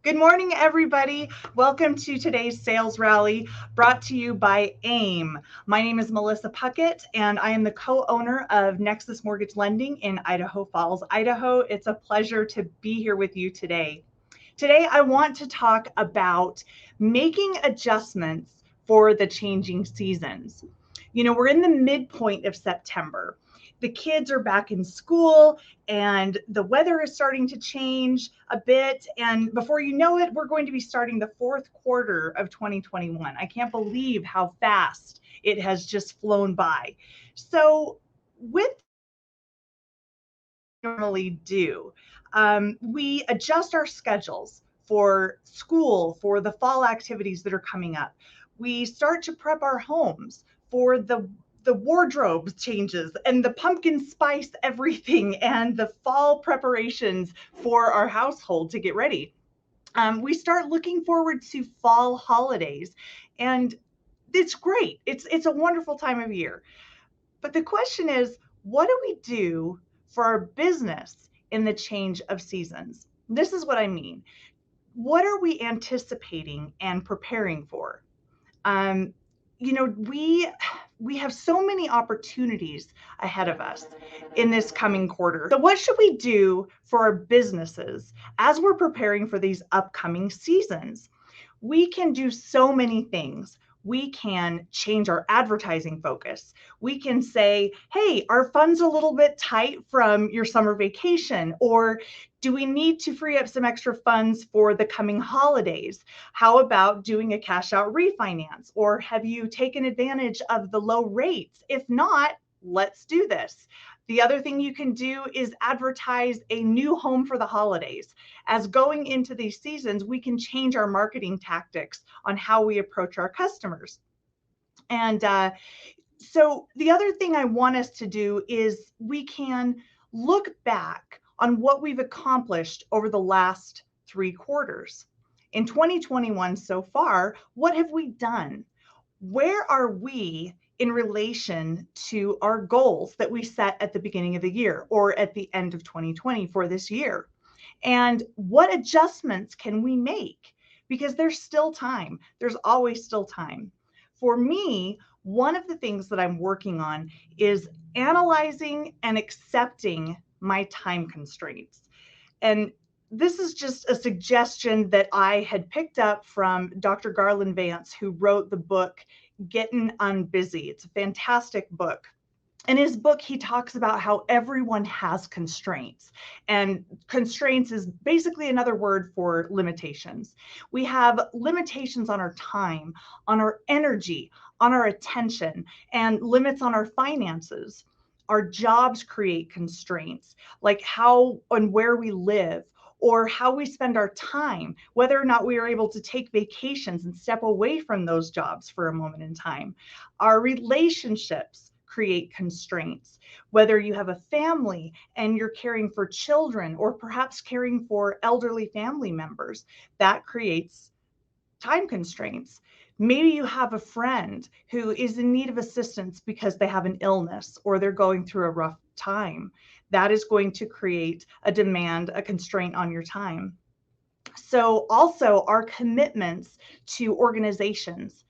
Good morning, everybody. Welcome to today's sales rally brought to you by AIME. My name is Melissa Puckett, and I am the co-owner of Nexus Mortgage Lending in Idaho Falls, Idaho. It's a pleasure to be here with you today. Today, I want to talk about making adjustments for the changing seasons. You know, we're in the midpoint of September. The kids are back in school and the weather is starting to change a bit. And before you know it, we're going to be starting the fourth quarter of 2021. I can't believe how fast it has just flown by. So, with normally do, we adjust our schedules for school, for the fall activities that are coming up. We start to prep our homes for the wardrobe changes and the pumpkin spice everything and the fall preparations for our household to get ready. We start looking forward to fall holidays, and it's great. It's a wonderful time of year. But the question is, what do we do for our business in the change of seasons? This is what I mean. What are we anticipating and preparing for? Um, we have so many opportunities ahead of us in this coming quarter. So what should we do for our businesses as we're preparing for these upcoming seasons? We can do so many things. We can change our advertising focus. We can say, hey, our funds a little bit tight from your summer vacation, or do we need to free up some extra funds for the coming holidays? How about doing a cash out refinance? Or have you taken advantage of the low rates? If not, let's do this. The other thing you can do is advertise a new home for the holidays. As going into these seasons, we can change our marketing tactics on how we approach our customers. And so the other thing I want us to do is we can look back on what we've accomplished over the last 3 quarters. In 2021 so far, what have we done? Where are we in relation to our goals that we set at the beginning of the year or at the end of 2020 for this year? And what adjustments can we make? Because there's still time. There's always still time. For me, one of the things that I'm working on is analyzing and accepting my time constraints. And this is just a suggestion that I had picked up from Dr. Garland Vance, who wrote the book Getting Unbusy. It's a fantastic book. In his book, he talks about how everyone has constraints, and constraints is basically another word for limitations. We have limitations on our time, on our energy, on our attention, and limits on our finances. Our jobs create constraints, like how and where we live, or how we spend our time, whether or not we are able to take vacations and step away from those jobs for a moment in time. Our relationships create constraints, whether you have a family and you're caring for children or perhaps caring for elderly family members, that creates time constraints. Maybe you have a friend who is in need of assistance because they have an illness or they're going through a rough time. That is going to create a demand, a constraint on your time. So also our commitments to organizations,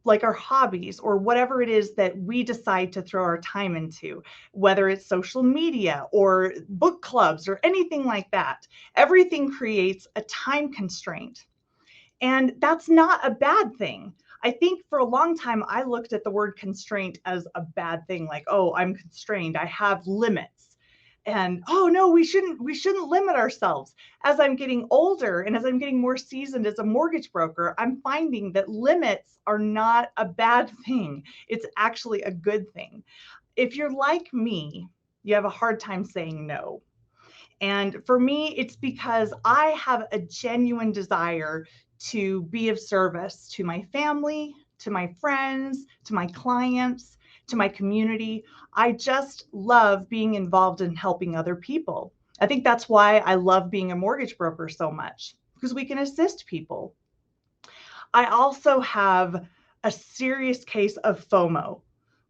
like our hobbies or whatever it is that we decide to throw our time into, whether it's social media or book clubs or anything like that, everything creates a time constraint. And that's not a bad thing. I think for a long time, I looked at the word constraint as a bad thing, like, oh, I'm constrained, I have limits. And oh no, we shouldn't limit ourselves. As I'm getting older and as I'm getting more seasoned as a mortgage broker, I'm finding that limits are not a bad thing. It's actually a good thing. If you're like me, you have a hard time saying no. And for me, it's because I have a genuine desire to be of service to my family, to my friends, to my clients, to my community. I just love being involved in helping other people. I think that's why I love being a mortgage broker so much, because we can assist people. I also have a serious case of Fomo,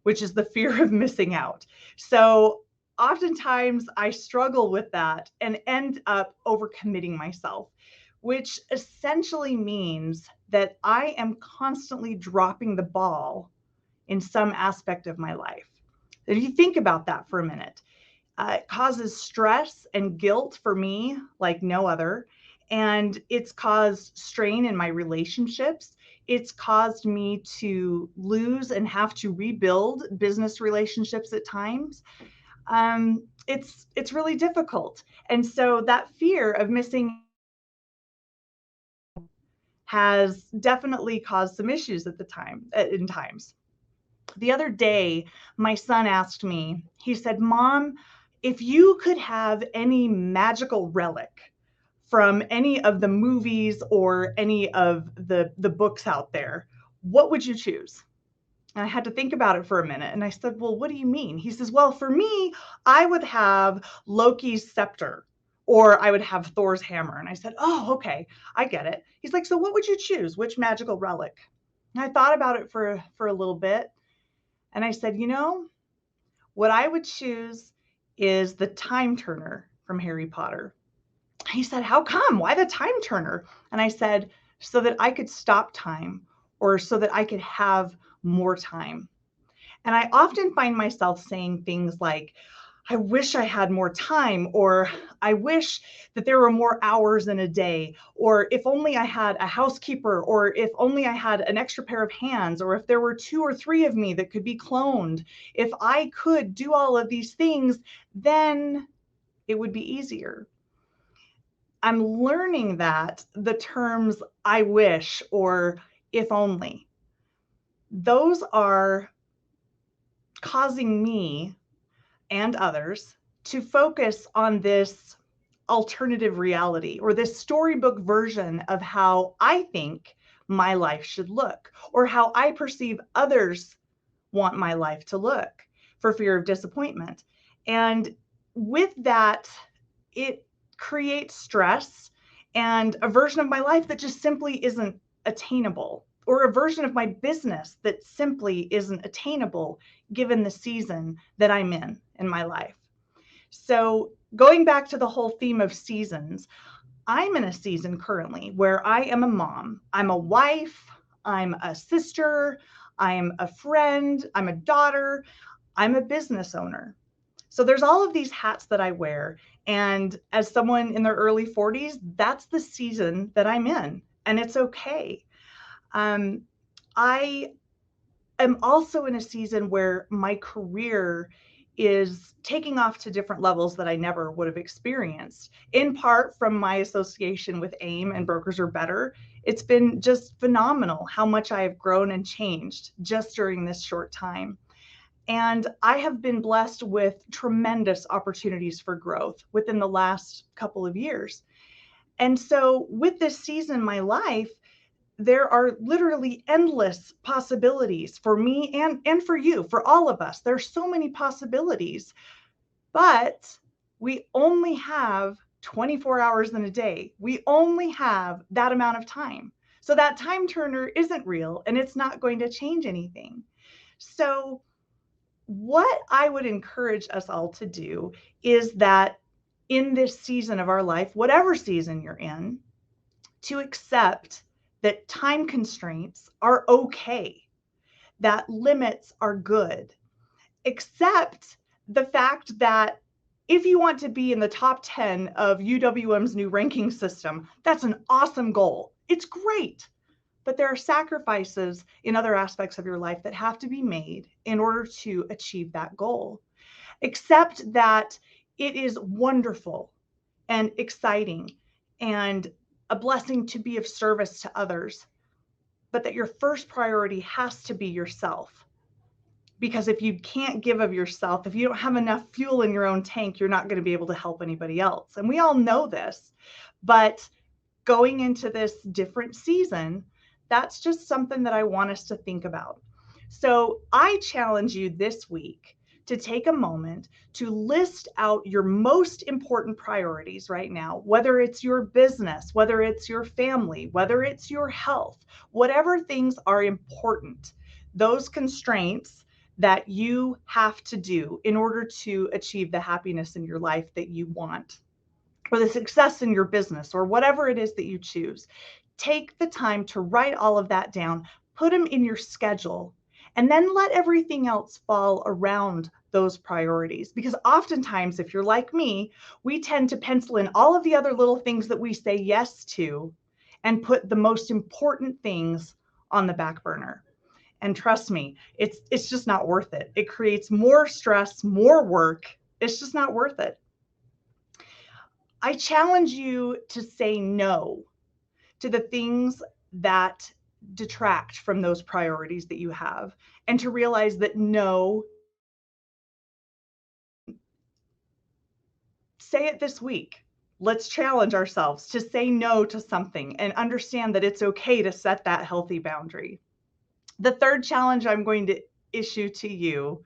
which is the fear of missing out. So oftentimes I struggle with that and end up overcommitting myself. which essentially means that I am constantly dropping the ball in some aspect of my life. If you think about that for a minute, it causes stress and guilt for me like no other. And it's caused strain in my relationships. It's caused me to lose and have to rebuild business relationships at times. It's really difficult. And so that fear of missing has definitely caused some issues at the time, in times. The other day, my son asked me, he said, Mom, if you could have any magical relic from any of the movies or any of the books out there, what would you choose? And I had to think about it for a minute. And I said, well, what do you mean? He says, well, for me, I would have Loki's scepter or I would have Thor's hammer. And I said, oh, okay, I get it. He's like, so what would you choose? Which magical relic? And I thought about it for a little bit. And I said, what I would choose is the time turner from Harry Potter. He said, how come? Why the time turner? And I said, so that I could stop time or so that I could have more time. And I often find myself saying things like, I wish I had more time, or I wish that there were more hours in a day, or if only I had a housekeeper, or if only I had an extra pair of hands, or if there were 2 or 3 of me that could be cloned. If I could do all of these things, then it would be easier. I'm learning that the terms I wish or if only, those are causing me and others to focus on this alternative reality or this storybook version of how I think my life should look or how I perceive others want my life to look for fear of disappointment. And with that, it creates stress and a version of my life that just simply isn't attainable, or a version of my business that simply isn't attainable given the season that I'm in my life. So going back to the whole theme of seasons, I'm in a season currently where I am a mom. I'm a wife, I'm a sister, I'm a friend, I'm a daughter, I'm a business owner. So there's all of these hats that I wear. And as someone in their early 40s, that's the season that I'm in. And it's okay. I am also in a season where my career is taking off to different levels that I never would have experienced, in part from my association with AIME and Brokers Are Better. It's been just phenomenal how much I have grown and changed just during this short time. And I have been blessed with tremendous opportunities for growth within the last couple of years. And so with this season in my life, there are literally endless possibilities for me and for you, for all of us. There's so many possibilities, but we only have 24 hours in a day. We only have that amount of time. So that time turner isn't real and it's not going to change anything. So what I would encourage us all to do is that in this season of our life, whatever season you're in, to accept that time constraints are okay, that limits are good. Accept the fact that if you want to be in the top 10 of UWM's new ranking system, that's an awesome goal. It's great. But there are sacrifices in other aspects of your life that have to be made in order to achieve that goal. Accept that it is wonderful and exciting and a blessing to be of service to others, but that your first priority has to be yourself. Because if you can't give of yourself, if you don't have enough fuel in your own tank, you're not going to be able to help anybody else. And we all know this, but going into this different season, that's just something that I want us to think about. So I challenge you this week to take a moment to list out your most important priorities right now, whether it's your business, whether it's your family, whether it's your health, whatever things are important, those constraints that you have to do in order to achieve the happiness in your life that you want. or the success in your business, or whatever it is that you choose. Take the time to write all of that down, put them in your schedule, and then let everything else fall around those priorities. Because oftentimes, if you're like me, we tend to pencil in all of the other little things that we say yes to and put the most important things on the back burner. And trust me, it's just not worth it. It creates more stress, more work. It's just not worth it. I challenge you to say no to the things that detract from those priorities that you have, and to realize that no, say it this week. Let's challenge ourselves to say no to something and understand that it's okay to set that healthy boundary. The third challenge I'm going to issue to you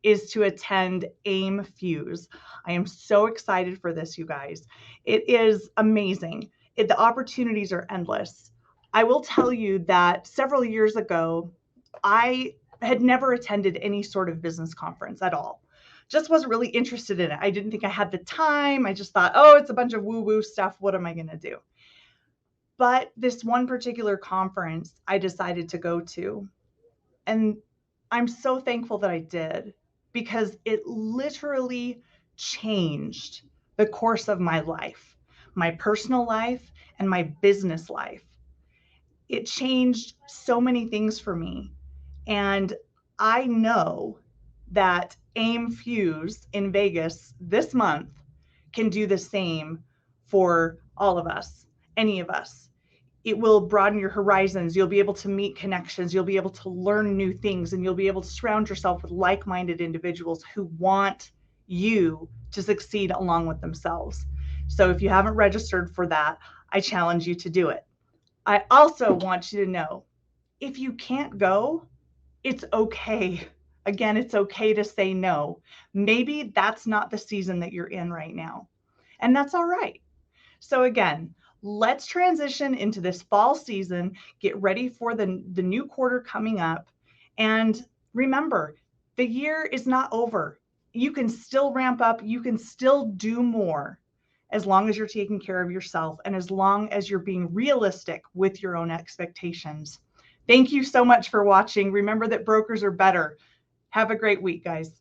is to attend AIME Fuse. I am so excited for this, you guys. It is amazing. The opportunities are endless. I will tell you that several years ago, I had never attended any sort of business conference at all. Just wasn't really interested in it. I didn't think I had the time. I just thought, oh, it's a bunch of woo-woo stuff. What am I going to do? But this one particular conference I decided to go to, and I'm so thankful that I did, because it literally changed the course of my life, my personal life, and my business life. It changed so many things for me. And I know that AIME Fuse in Vegas this month can do the same for all of us, any of us. It will broaden your horizons. You'll be able to meet connections. You'll be able to learn new things, and you'll be able to surround yourself with like-minded individuals who want you to succeed along with themselves. So if you haven't registered for that, I challenge you to do it. I also want you to know, if you can't go, it's okay. Again, it's okay to say no. Maybe that's not the season that you're in right now, and that's all right. So again, let's transition into this fall season, get ready for the new quarter coming up. And remember, the year is not over. You can still ramp up, you can still do more, as long as you're taking care of yourself and as long as you're being realistic with your own expectations. Thank you so much for watching. Remember that brokers are better. Have a great week, guys.